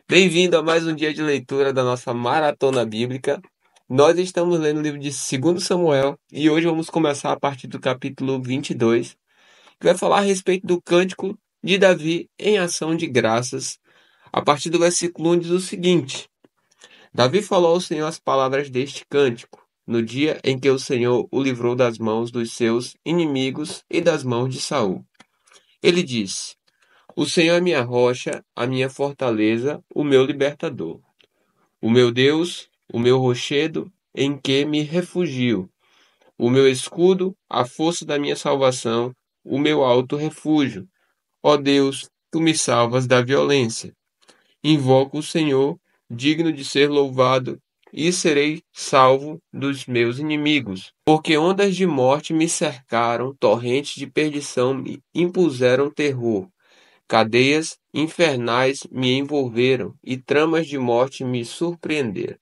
Bem-vindo a mais um dia de leitura da nossa maratona bíblica. Nós estamos lendo o livro de 2 Samuel e hoje vamos começar a partir do capítulo 22, que vai falar a respeito do cântico de Davi em ação de graças. A partir do versículo 1 diz o seguinte: Davi falou ao Senhor as palavras deste cântico, no dia em que o Senhor o livrou das mãos dos seus inimigos e das mãos de Saul. Ele disse: O Senhor é minha rocha, a minha fortaleza, o meu libertador. O meu Deus, o meu rochedo, em que me refugio, o meu escudo, a força da minha salvação, o meu alto refúgio. Ó Deus, tu me salvas da violência. Invoco o Senhor, digno de ser louvado, e serei salvo dos meus inimigos. Porque ondas de morte me cercaram, torrentes de perdição me impuseram terror. Cadeias infernais me envolveram e tramas de morte me surpreenderam.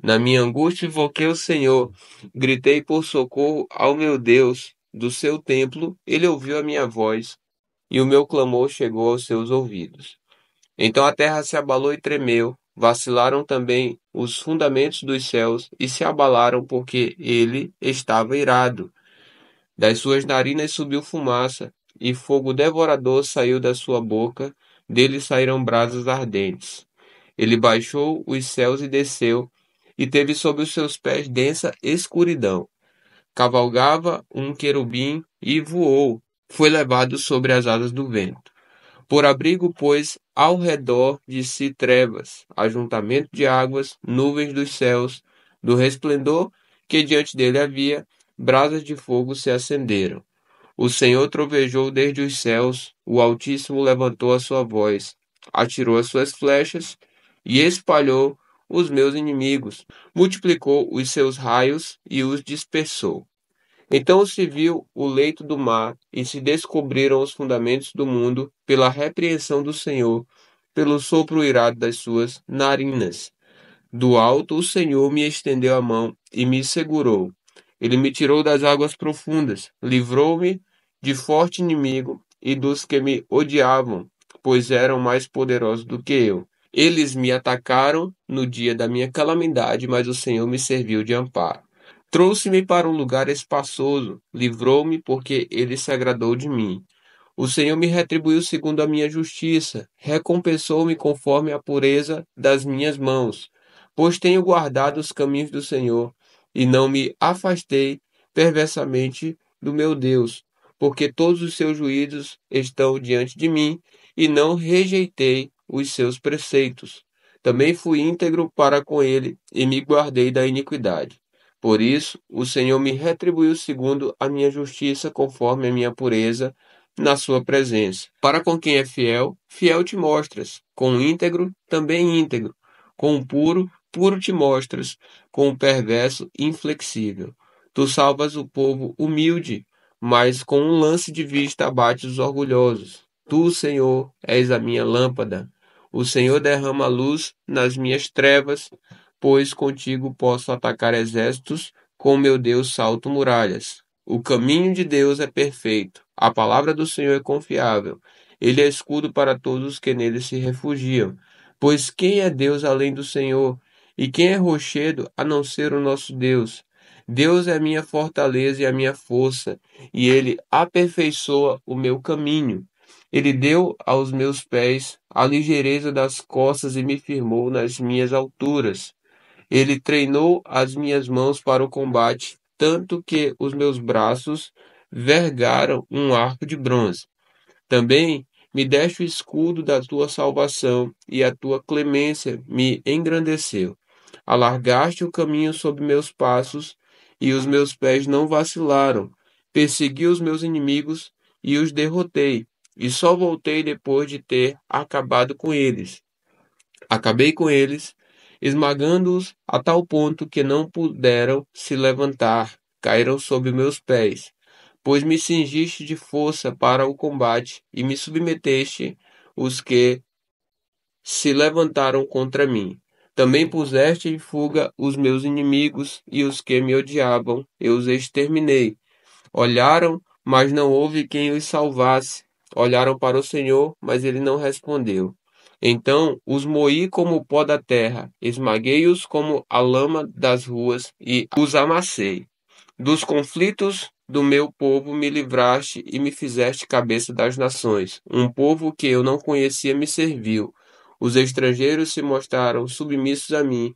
Na minha angústia invoquei o Senhor, gritei por socorro ao meu Deus. Do seu templo, ele ouviu a minha voz, e o meu clamor chegou aos seus ouvidos. Então a terra se abalou e tremeu, vacilaram também os fundamentos dos céus e se abalaram porque ele estava irado. Das suas narinas subiu fumaça, e fogo devorador saiu da sua boca, dele saíram brasas ardentes. Ele baixou os céus e desceu, e teve sob os seus pés densa escuridão. Cavalgava um querubim e voou, foi levado sobre as asas do vento. Por abrigo, pois, ao redor de si trevas, ajuntamento de águas, nuvens dos céus, do resplendor que diante dele havia, brasas de fogo se acenderam. O Senhor trovejou desde os céus, o Altíssimo levantou a sua voz, atirou as suas flechas e espalhou os meus inimigos, multiplicou os seus raios e os dispersou. Então se viu o leito do mar e se descobriram os fundamentos do mundo pela repreensão do Senhor, pelo sopro irado das suas narinas. Do alto o Senhor me estendeu a mão e me segurou. Ele me tirou das águas profundas, livrou-me de forte inimigo e dos que me odiavam, pois eram mais poderosos do que eu. Eles me atacaram no dia da minha calamidade, mas o Senhor me serviu de amparo. Trouxe-me para um lugar espaçoso, livrou-me porque ele se agradou de mim. O Senhor me retribuiu segundo a minha justiça, recompensou-me conforme a pureza das minhas mãos, pois tenho guardado os caminhos do Senhor e não me afastei perversamente do meu Deus, porque todos os seus juízos estão diante de mim e não rejeitei os seus preceitos. Também fui íntegro para com ele e me guardei da iniquidade. Por isso, o Senhor me retribuiu segundo a minha justiça, conforme a minha pureza na sua presença. Para com quem é fiel, fiel te mostras. Com o íntegro, também íntegro. Com o puro, puro te mostras. Com o perverso, inflexível. Tu salvas o povo humilde, mas com um lance de vista abates os orgulhosos. Tu, Senhor, és a minha lâmpada. O Senhor derrama luz nas minhas trevas, pois contigo posso atacar exércitos, com meu Deus salto muralhas. O caminho de Deus é perfeito, a palavra do Senhor é confiável. Ele é escudo para todos os que nele se refugiam. Pois quem é Deus além do Senhor? E quem é rochedo a não ser o nosso Deus? Deus é a minha fortaleza e a minha força, e ele aperfeiçoa o meu caminho. Ele deu aos meus pés a ligeireza das costas e me firmou nas minhas alturas. Ele treinou as minhas mãos para o combate, tanto que os meus braços vergaram um arco de bronze. Também me deste o escudo da tua salvação, e a tua clemência me engrandeceu. Alargaste o caminho sob meus passos, e os meus pés não vacilaram. Persegui os meus inimigos e os derrotei, e só voltei depois de ter acabado com eles. Acabei com eles, esmagando-os a tal ponto que não puderam se levantar, caíram sob meus pés. Pois me cingiste de força para o combate e me submeteste os que se levantaram contra mim. Também puseste em fuga os meus inimigos e os que me odiavam, eu os exterminei. Olharam, mas não houve quem os salvasse. Olharam para o Senhor, mas ele não respondeu. Então os moí como o pó da terra, esmaguei-os como a lama das ruas e os amassei. Dos conflitos do meu povo me livraste e me fizeste cabeça das nações. Um povo que eu não conhecia me serviu. Os estrangeiros se mostraram submissos a mim.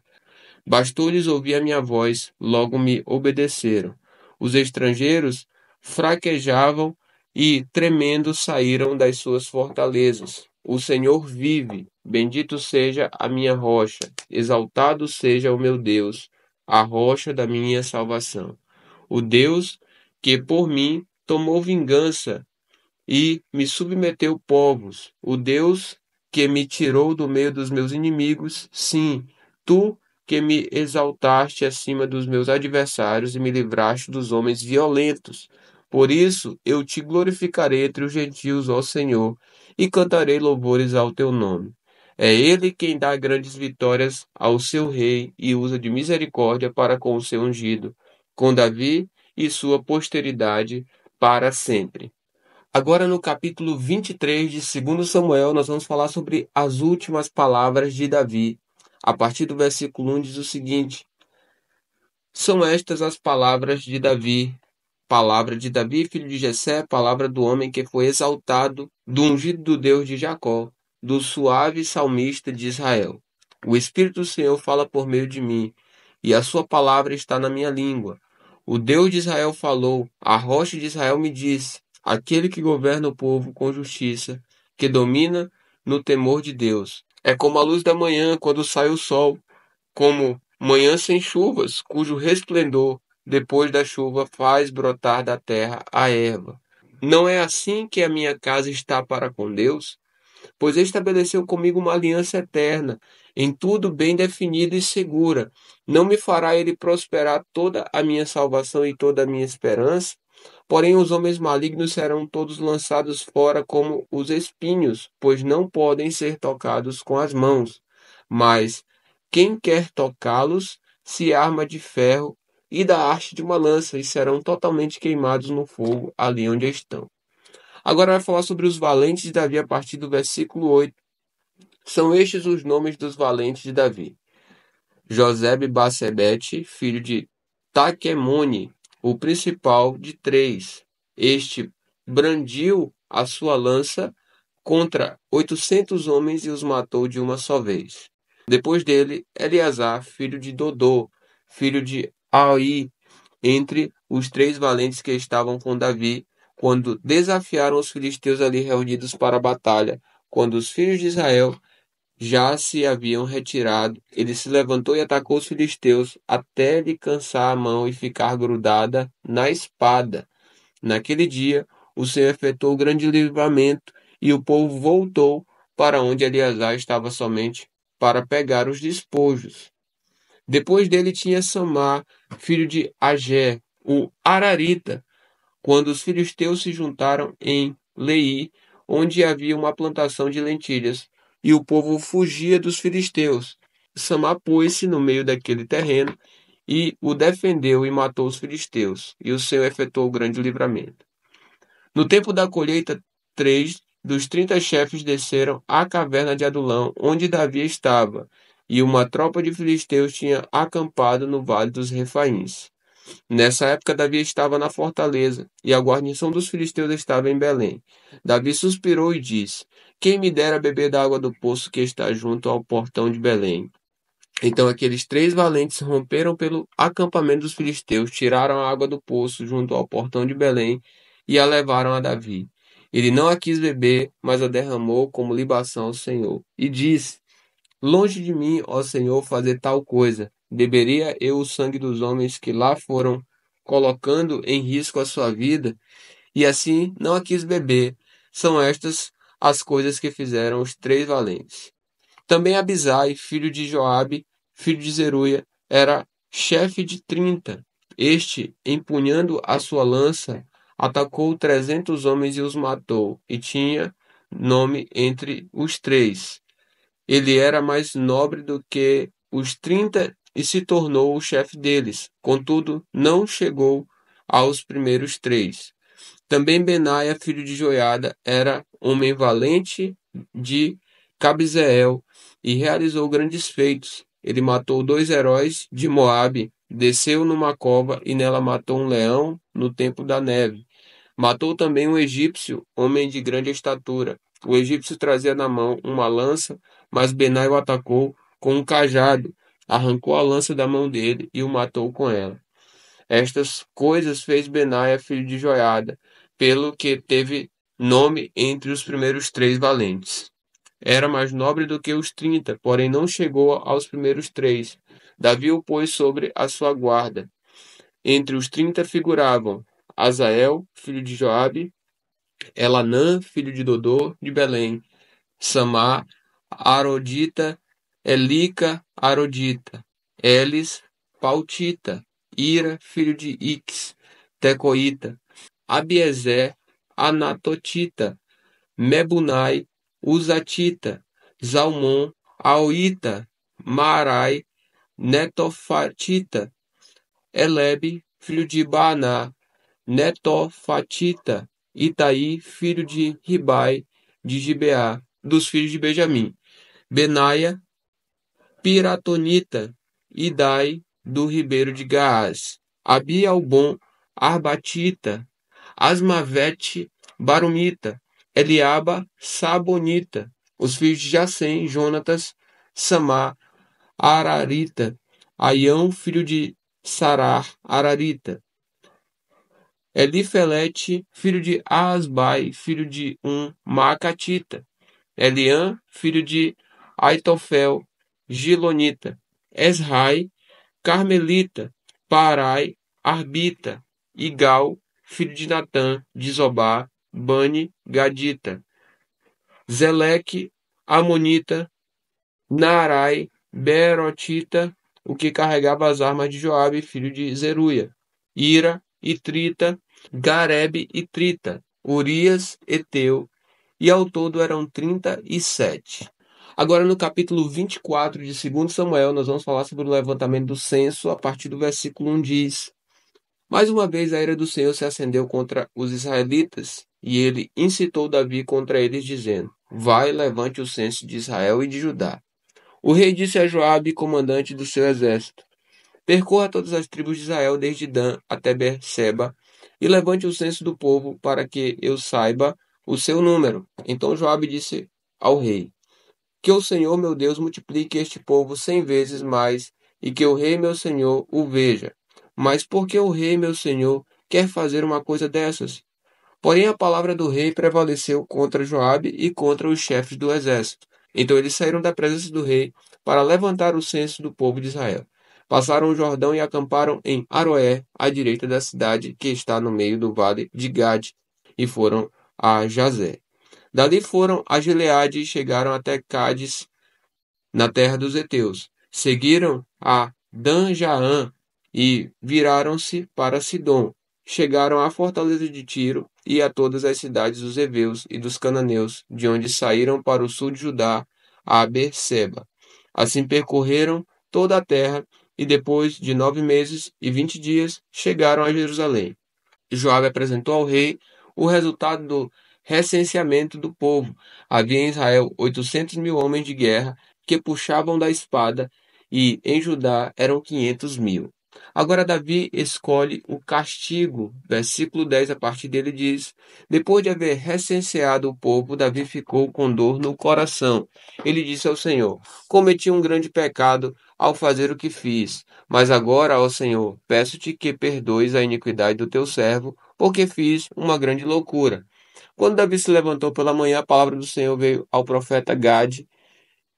Bastou-lhes ouvir a minha voz, logo me obedeceram. Os estrangeiros fraquejavam e, tremendo, saíram das suas fortalezas. O Senhor vive, bendito seja a minha rocha, exaltado seja o meu Deus, a rocha da minha salvação. O Deus que por mim tomou vingança e me submeteu povos, o Deus que me tirou do meio dos meus inimigos, sim, tu que me exaltaste acima dos meus adversários e me livraste dos homens violentos. Por isso eu te glorificarei entre os gentios, ó Senhor, e cantarei louvores ao teu nome. É ele quem dá grandes vitórias ao seu rei e usa de misericórdia para com o seu ungido, com Davi e sua posteridade para sempre. Agora, no capítulo 23 de 2 Samuel, nós vamos falar sobre as últimas palavras de Davi. A partir do versículo 1 diz o seguinte: São estas as palavras de Davi, palavra de Davi, filho de Jessé, palavra do homem que foi exaltado, do ungido do Deus de Jacó, do suave salmista de Israel. O Espírito do Senhor fala por meio de mim, e a sua palavra está na minha língua. O Deus de Israel falou, a rocha de Israel me disse, aquele que governa o povo com justiça, que domina no temor de Deus. É como a luz da manhã quando sai o sol, como manhã sem chuvas, cujo resplendor, depois da chuva, faz brotar da terra a erva. Não é assim que a minha casa está para com Deus? Pois estabeleceu comigo uma aliança eterna, em tudo bem definida e segura. Não me fará ele prosperar toda a minha salvação e toda a minha esperança? Porém, os homens malignos serão todos lançados fora como os espinhos, pois não podem ser tocados com as mãos. Mas quem quer tocá-los se arma de ferro e da haste de uma lança, e serão totalmente queimados no fogo ali onde estão. Agora vai falar sobre os valentes de Davi a partir do versículo 8. São estes os nomes dos valentes de Davi: Josebe-Basebete, filho de Taquemone, o principal de três. Este brandiu a sua lança contra 800 homens e os matou de uma só vez. Depois dele, Eleazar, filho de Dodô, filho de Aí, entre os três valentes que estavam com Davi, quando desafiaram os filisteus ali reunidos para a batalha. Quando os filhos de Israel já se haviam retirado, ele se levantou e atacou os filisteus até lhe cansar a mão e ficar grudada na espada. Naquele dia, o Senhor efetuou grande livramento e o povo voltou para onde Eleazar estava somente para pegar os despojos. Depois dele tinha Samar, filho de Agé, o Ararita, quando os filisteus se juntaram em Lei, onde havia uma plantação de lentilhas, e o povo fugia dos filisteus. Samar pôs-se no meio daquele terreno e o defendeu e matou os filisteus, e o Senhor efetuou grande livramento. No tempo da colheita, 3 dos 30 chefes desceram à caverna de Adulão, onde Davi estava, e uma tropa de filisteus tinha acampado no vale dos Refaíns. Nessa época, Davi estava na fortaleza, e a guarnição dos filisteus estava em Belém. Davi suspirou e disse: Quem me dera beber da água do poço que está junto ao portão de Belém? Então aqueles três valentes romperam pelo acampamento dos filisteus, tiraram a água do poço junto ao portão de Belém e a levaram a Davi. Ele não a quis beber, mas a derramou como libação ao Senhor. E disse: Longe de mim, ó Senhor, fazer tal coisa. Beberia eu o sangue dos homens que lá foram colocando em risco a sua vida? E assim não a quis beber. São estas as coisas que fizeram os três valentes. Também Abisai, filho de Joabe, filho de Zeruia, era chefe de 30. Este, empunhando a sua lança, atacou 300 homens e os matou, e tinha nome entre os três. Ele era mais nobre do que os 30 e se tornou o chefe deles. Contudo, não chegou aos primeiros três. Também Benaia, filho de Joiada, era homem valente de Cabzeel e realizou grandes feitos. Ele matou 2 heróis de Moabe, desceu numa cova e nela matou um leão no tempo da neve. Matou também um egípcio, homem de grande estatura. O egípcio trazia na mão uma lança, mas Benai o atacou com um cajado, arrancou a lança da mão dele e o matou com ela. Estas coisas fez Benaia, filho de Joiada, pelo que teve nome entre os primeiros 3 valentes. Era mais nobre do que os 30, porém não chegou aos primeiros 3. Davi o pôs sobre a sua guarda. Entre os 30 figuravam Azael, filho de Joabe, Elanã, filho de Dodô, de Belém, Samá, Arodita, Elica, Arodita, Elis, Pautita, Ira, filho de Ix, Tecoíta, Abiezer, Anatotita, Mebunai, Uzatita, Zalmon, Aoita, Marai, Netofatita, Elebe, filho de Baaná, Netofatita, Itaí, filho de Ribai, de Gibeá, dos filhos de Benjamim, Benaia, Piratonita, Idai, do ribeiro de Gaás, Abialbon, Arbatita, Asmavete, Barumita, Eliaba, Sabonita, os filhos de Jacém, Jonatas, Samá, Ararita, Aião, filho de Sarar, Ararita, Elifelete, filho de Asbai, filho de Macatita, Eliã, filho de Aitofel, Gilonita, Esrai, Carmelita, Parai, Arbita, Igal, filho de Natã, de Zobá, Bani, Gadita, Zeleque, Amonita, Naarai, Berotita, o que carregava as armas de Joabe, filho de Zeruia, Ira, Itrita, Garebe e Trita, Urias, Eteu, e ao todo eram 37. Agora no capítulo 24 de 2 Samuel, nós vamos falar sobre o levantamento do censo, a partir do versículo 1 diz: Mais uma vez a ira do Senhor se acendeu contra os israelitas, e ele incitou Davi contra eles, dizendo: Vai, levante o censo de Israel e de Judá. O rei disse a Joabe, comandante do seu exército: Percorra todas as tribos de Israel, desde Dan até Berseba, e levante o censo do povo, para que eu saiba o seu número. Então Joabe disse ao rei: Que o Senhor meu Deus multiplique este povo 100 vezes mais, e que o rei meu senhor o veja. Mas por que o rei meu senhor quer fazer uma coisa dessas? Porém a palavra do rei prevaleceu contra Joabe e contra os chefes do exército. Então eles saíram da presença do rei para levantar o censo do povo de Israel. Passaram o Jordão e acamparam em Aroé, à direita da cidade que está no meio do vale de Gade, e foram a Jazé. Dali foram a Gileade e chegaram até Cádiz, na terra dos heteus. Seguiram a Dan-Jaã e viraram-se para Sidom. Chegaram à fortaleza de Tiro e a todas as cidades dos heveus e dos cananeus, de onde saíram para o sul de Judá, a Berseba. Assim percorreram toda a terra e depois de 9 meses e 20 dias chegaram a Jerusalém. Joabe apresentou ao rei o resultado do recenseamento do povo. Havia em Israel 800.000 homens de guerra que puxavam da espada, e em Judá eram 500.000. Agora Davi escolhe o castigo. Versículo 10, a partir dele diz: Depois de haver recenseado o povo, Davi ficou com dor no coração. Ele disse ao Senhor: Cometi um grande pecado ao fazer o que fiz. Mas agora, ó Senhor, peço-te que perdoes a iniquidade do teu servo, porque fiz uma grande loucura. Quando Davi se levantou pela manhã, a palavra do Senhor veio ao profeta Gade,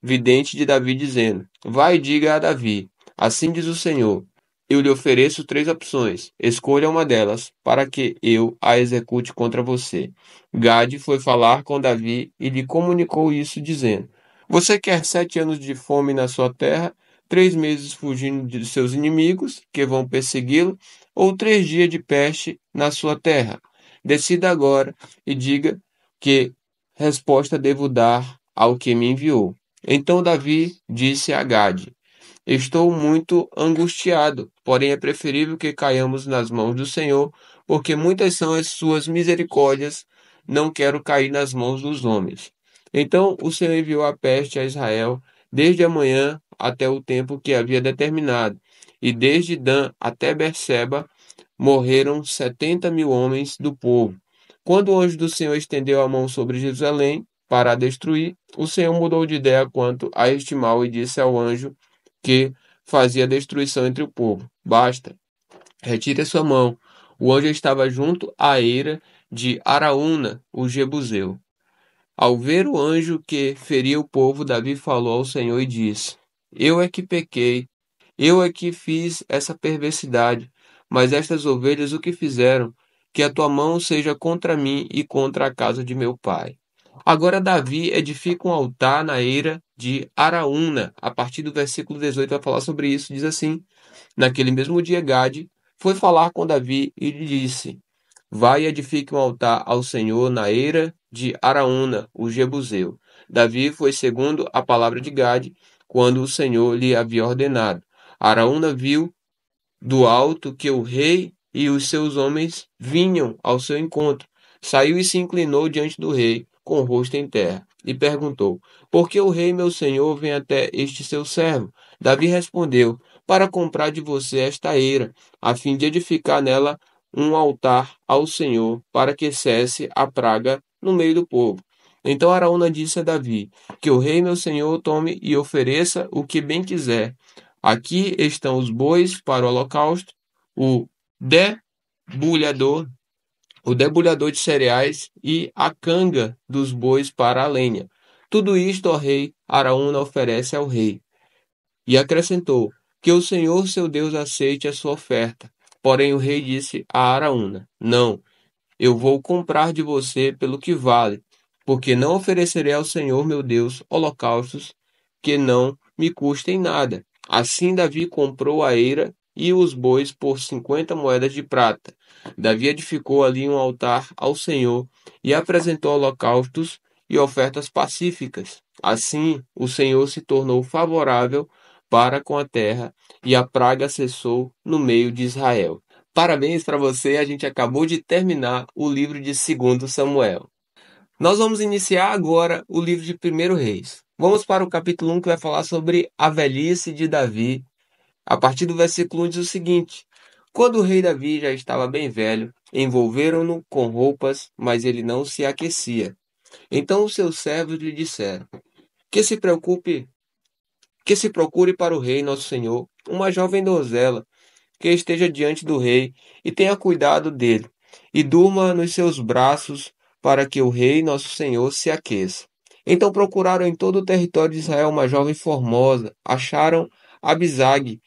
vidente de Davi, dizendo: Vai e diga a Davi: Assim diz o Senhor: Eu lhe ofereço 3 opções. Escolha uma delas, para que eu a execute contra você. Gade foi falar com Davi e lhe comunicou isso, dizendo: Você quer 7 anos de fome na sua terra, 3 meses fugindo de seus inimigos, que vão persegui-lo, ou 3 dias de peste na sua terra? Decida agora e diga que resposta devo dar ao que me enviou. Então Davi disse a Gade: Estou muito angustiado, porém é preferível que caiamos nas mãos do Senhor, porque muitas são as suas misericórdias. Não quero cair nas mãos dos homens. Então o Senhor enviou a peste a Israel desde a manhã até o tempo que havia determinado, e desde Dan até Berseba morreram 70.000 homens do povo. Quando o anjo do Senhor estendeu a mão sobre Jerusalém para a destruir, o Senhor mudou de ideia quanto a este mal e disse ao anjo que fazia destruição entre o povo: Basta, retire a sua mão. O anjo estava junto à eira de Araúna, o Jebuseu. Ao ver o anjo que feria o povo, Davi falou ao Senhor e disse: Eu é que pequei, eu é que fiz essa perversidade, mas estas ovelhas o que fizeram? Que a tua mão seja contra mim e contra a casa de meu pai. Agora Davi edifica um altar na eira de Araúna. A partir do versículo 18 vai falar sobre isso. Diz assim: Naquele mesmo dia, Gade foi falar com Davi e lhe disse: Vai e edifique um altar ao Senhor na eira de Araúna, o Jebuseu. Davi foi segundo a palavra de Gade, quando o Senhor lhe havia ordenado. Araúna viu do alto que o rei e os seus homens vinham ao seu encontro. Saiu e se inclinou diante do rei, com o rosto em terra, e perguntou: Por que o rei meu senhor vem até este seu servo? Davi respondeu: Para comprar de você esta eira, a fim de edificar nela um altar ao Senhor, para que cesse a praga no meio do povo. Então Araúna disse a Davi: Que o rei meu senhor tome e ofereça o que bem quiser. Aqui estão os bois para o holocausto, o debulhador, o debulhador de cereais e a canga dos bois para a lenha. Tudo isto, ó rei, Araúna oferece ao rei. E acrescentou: Que o Senhor seu Deus aceite a sua oferta. Porém o rei disse a Araúna: Não, eu vou comprar de você pelo que vale, porque não oferecerei ao Senhor meu Deus holocaustos que não me custem nada. Assim Davi comprou a eira e os bois por 50 moedas de prata. Davi edificou ali um altar ao Senhor e apresentou holocaustos e ofertas pacíficas. Assim o Senhor se tornou favorável para com a terra e a praga cessou no meio de Israel. Parabéns para você, a gente acabou de terminar o livro de 2 Samuel. Nós vamos iniciar agora o livro de 1 Reis. Vamos para o capítulo 1 que vai falar sobre a velhice de Davi. A partir do versículo 1 diz o seguinte: Quando o rei Davi já estava bem velho, envolveram-no com roupas, mas ele não se aquecia. Então os seus servos lhe disseram: Que se preocupe, que se procure para o rei nosso senhor uma jovem donzela que esteja diante do rei e tenha cuidado dele, e durma nos seus braços, para que o rei, nosso senhor, se aqueça. Então procuraram em todo o território de Israel uma jovem formosa, acharam Abisag,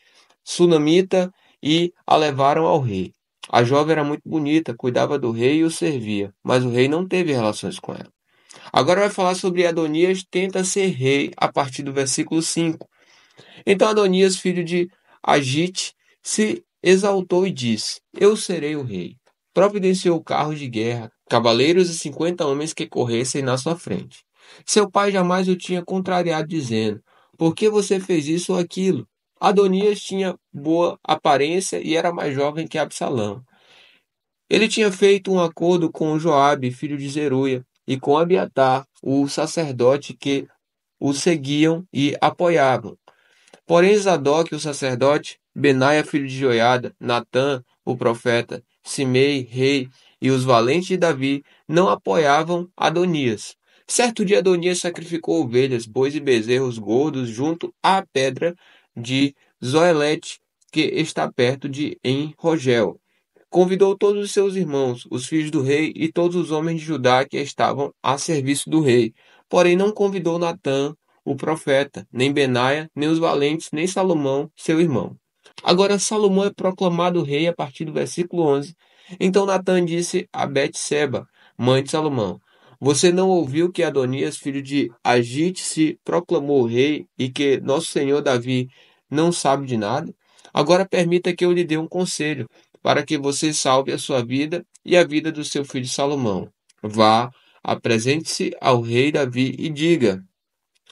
sunamita, e a levaram ao rei. A jovem era muito bonita, cuidava do rei e o servia, mas o rei não teve relações com ela. Agora vai falar sobre Adonias tenta ser rei a partir do versículo 5. Então Adonias, filho de Agite, se exaltou e disse: Eu serei o rei. Providenciou carros de guerra, cavaleiros e 50 homens que corressem na sua frente. Seu pai jamais o tinha contrariado, dizendo: Por que você fez isso ou aquilo? Adonias tinha boa aparência e era mais jovem que Absalão. Ele tinha feito um acordo com Joabe, filho de Zeruia, e com Abiatar, o sacerdote, que o seguiam e apoiavam. Porém, Zadok, o sacerdote, Benaia, filho de Joiada, Natã, o profeta, Simei, rei, e os valentes de Davi não apoiavam Adonias. Certo dia, Adonias sacrificou ovelhas, bois e bezerros gordos junto à pedra de Zoelete, que está perto de En-Rogel. Convidou todos os seus irmãos, os filhos do rei e todos os homens de Judá que estavam a serviço do rei. Porém, não convidou Natã, o profeta, nem Benaia, nem os valentes, nem Salomão, seu irmão. Agora Salomão é proclamado rei a partir do versículo 11. Então Natã disse a Betseba, mãe de Salomão: Você não ouviu que Adonias, filho de Agite, se proclamou rei e que nosso senhor Davi não sabe de nada? Agora permita que eu lhe dê um conselho, para que você salve a sua vida e a vida do seu filho Salomão. Vá, apresente-se ao rei Davi e diga: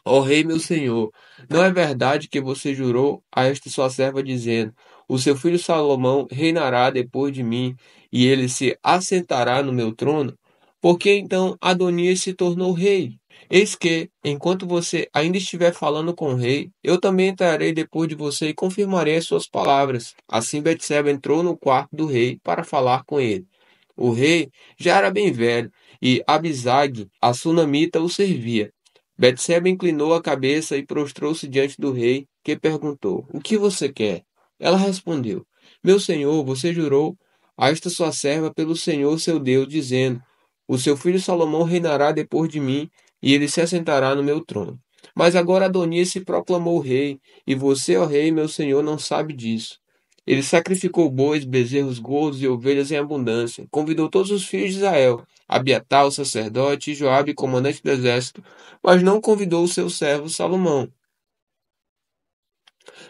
Ó rei meu senhor, não é verdade que você jurou a esta sua serva dizendo: O seu filho Salomão reinará depois de mim, e ele se assentará no meu trono? Por que então Adonias se tornou rei? Eis que, enquanto você ainda estiver falando com o rei, eu também entrarei depois de você e confirmarei as suas palavras. Assim Betseba entrou no quarto do rei para falar com ele. O rei já era bem velho e Abisag, a sunamita, o servia. Betseba inclinou a cabeça e prostrou-se diante do rei, que perguntou: O que você quer? Ela respondeu: Meu senhor, você jurou a esta sua serva pelo Senhor seu Deus, dizendo: O seu filho Salomão reinará depois de mim, e ele se assentará no meu trono. Mas agora Adonias se proclamou rei, e você, ó rei, meu senhor, não sabe disso. Ele sacrificou bois, bezerros gordos e ovelhas em abundância. Convidou todos os filhos de Israel, Abiatar, o sacerdote, e Joabe, comandante do exército, mas não convidou o seu servo Salomão.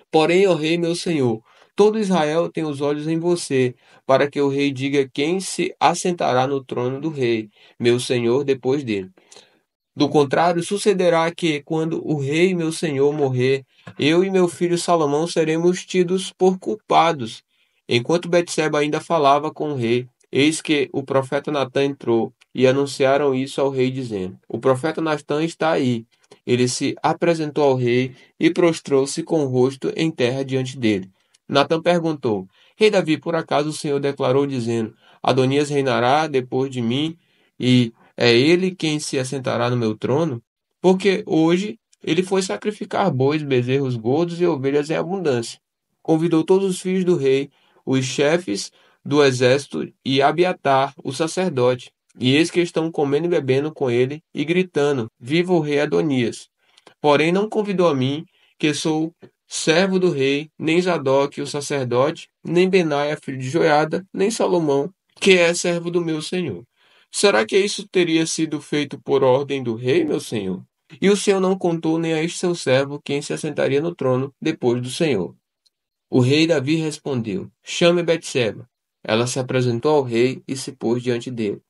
Porém, ó rei, meu senhor, todo Israel tem os olhos em você, para que o rei diga quem se assentará no trono do rei, meu senhor, depois dele. Do contrário, sucederá que, quando o rei meu senhor morrer, eu e meu filho Salomão seremos tidos por culpados. Enquanto Betseba ainda falava com o rei, eis que o profeta Natã entrou, e anunciaram isso ao rei, dizendo: O profeta Natã está aí. Ele se apresentou ao rei e prostrou-se com o rosto em terra diante dele. Natã perguntou: Rei Davi, por acaso o Senhor declarou, dizendo: Adonias reinará depois de mim, e é ele quem se assentará no meu trono? Porque hoje ele foi sacrificar bois, bezerros gordos e ovelhas em abundância. Convidou todos os filhos do rei, os chefes do exército e Abiatar, o sacerdote. E eis que estão comendo e bebendo com ele e gritando: Viva o rei Adonias! Porém não convidou a mim, que sou servo do rei, nem Zadok, o sacerdote, nem Benaia, filho de Joiada, nem Salomão, que é servo do meu senhor. Será que isso teria sido feito por ordem do rei, meu senhor? E o senhor não contou nem a este seu servo quem se assentaria no trono depois do senhor. O rei Davi respondeu: Chame Betseba. Ela se apresentou ao rei e se pôs diante dele.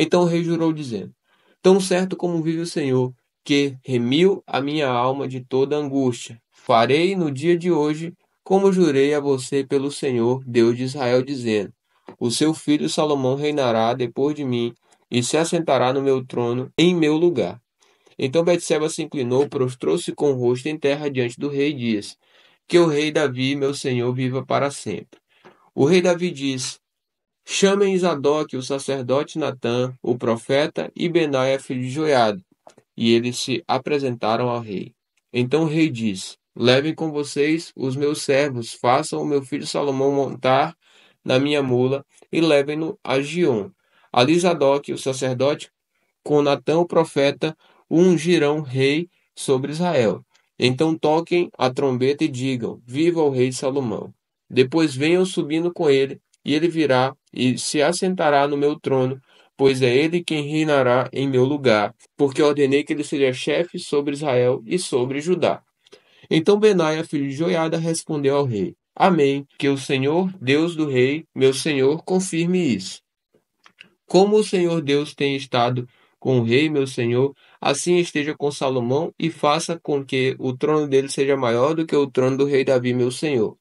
Então o rei jurou, dizendo: Tão certo como vive o Senhor, que remiu a minha alma de toda angústia, farei no dia de hoje, como jurei a você pelo Senhor, Deus de Israel, dizendo: O seu filho Salomão reinará depois de mim e se assentará no meu trono em meu lugar. Então Betseba se inclinou, prostrou-se com o rosto em terra diante do rei e disse: Que o rei Davi, meu senhor, viva para sempre. O rei Davi disse: Chamem Zadok, o sacerdote Natã, o profeta, e Benaia, filho de Joiada. E eles se apresentaram ao rei. Então o rei disse: Levem com vocês os meus servos, façam o meu filho Salomão montar na minha mula e levem-no a Gion. Ali Zadok, o sacerdote, com Natã o profeta, o ungirão rei sobre Israel. Então toquem a trombeta e digam: Viva o rei Salomão! Depois venham subindo com ele, e ele virá e se assentará no meu trono, pois é ele quem reinará em meu lugar, porque ordenei que ele seja chefe sobre Israel e sobre Judá. Então Benaia, filho de Joiada, respondeu ao rei: Amém, que o Senhor, Deus do rei, meu senhor, confirme isso. Como o Senhor Deus tem estado com o rei, meu senhor, assim esteja com Salomão e faça com que o trono dele seja maior do que o trono do rei Davi, meu senhor.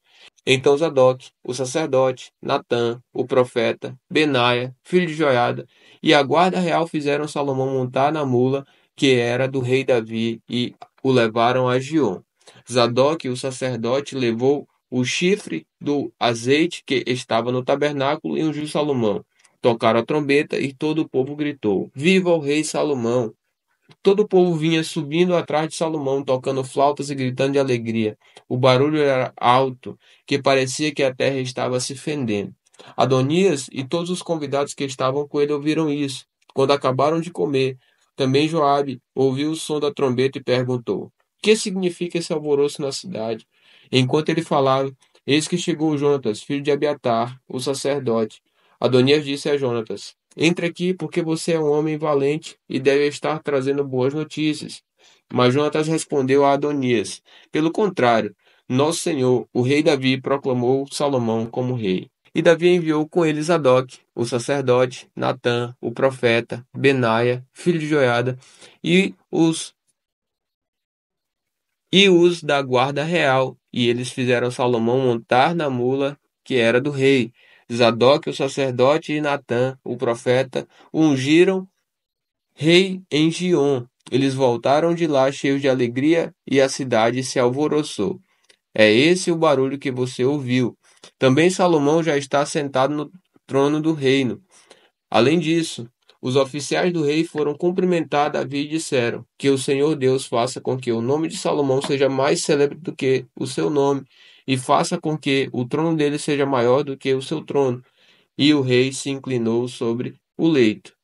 Então Zadok, o sacerdote, Natã, o profeta, Benaia, filho de Joiada, e a guarda real fizeram Salomão montar na mula que era do rei Davi e o levaram a Gion. Zadok, o sacerdote, levou o chifre do azeite que estava no tabernáculo e ungiu Salomão. Tocaram a trombeta e todo o povo gritou: Viva o rei Salomão! Todo o povo vinha subindo atrás de Salomão, tocando flautas e gritando de alegria. O barulho era alto, que parecia que a terra estava se fendendo. Adonias e todos os convidados que estavam com ele ouviram isso. Quando acabaram de comer, também Joabe ouviu o som da trombeta e perguntou: Que significa esse alvoroço na cidade? Enquanto ele falava, eis que chegou Jonatas, filho de Abiatar, o sacerdote. Adonias disse a Jonatas: Entre aqui, porque você é um homem valente e deve estar trazendo boas notícias. Mas Jonatas respondeu a Adonias: Pelo contrário, nosso senhor, o rei Davi, proclamou Salomão como rei. E Davi enviou com ele Zadok, o sacerdote, Natã, o profeta, Benaia, filho de Joiada, e os da guarda real, e eles fizeram Salomão montar na mula que era do rei. Zadok, o sacerdote, e Natã, o profeta, o ungiram rei em Giom. Eles voltaram de lá cheios de alegria e a cidade se alvoroçou. É esse o barulho que você ouviu. Também Salomão já está sentado no trono do reino. Além disso, os oficiais do rei foram cumprimentar Davi e disseram: Que o Senhor Deus faça com que o nome de Salomão seja mais célebre do que o seu nome, e faça com que o trono dele seja maior do que o seu trono. E o rei se inclinou sobre o leito.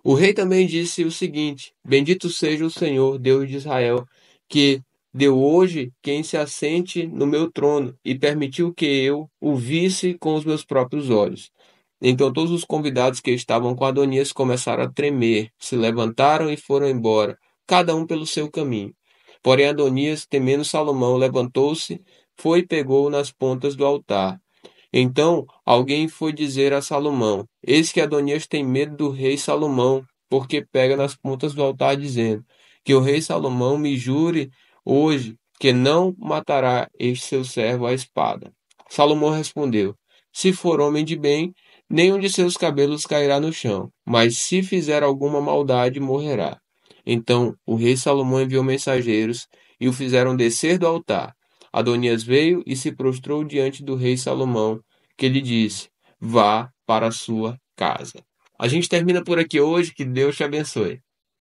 O rei também disse o seguinte: Bendito seja o Senhor, Deus de Israel, que deu hoje quem se assente no meu trono e permitiu que eu o visse com os meus próprios olhos. Então todos os convidados que estavam com Adonias começaram a tremer, se levantaram e foram embora, cada um pelo seu caminho. Porém Adonias, temendo Salomão, levantou-se, foi e pegou nas pontas do altar. Então alguém foi dizer a Salomão: Eis que Adonias tem medo do rei Salomão, porque pega nas pontas do altar, dizendo: Que o rei Salomão me jure hoje que não matará este seu servo à espada. Salomão respondeu: Se for homem de bem, nenhum de seus cabelos cairá no chão, mas se fizer alguma maldade, morrerá. Então o rei Salomão enviou mensageiros e o fizeram descer do altar. Adonias veio e se prostrou diante do rei Salomão, que lhe disse: Vá para a sua casa. A gente termina por aqui hoje, que Deus te abençoe.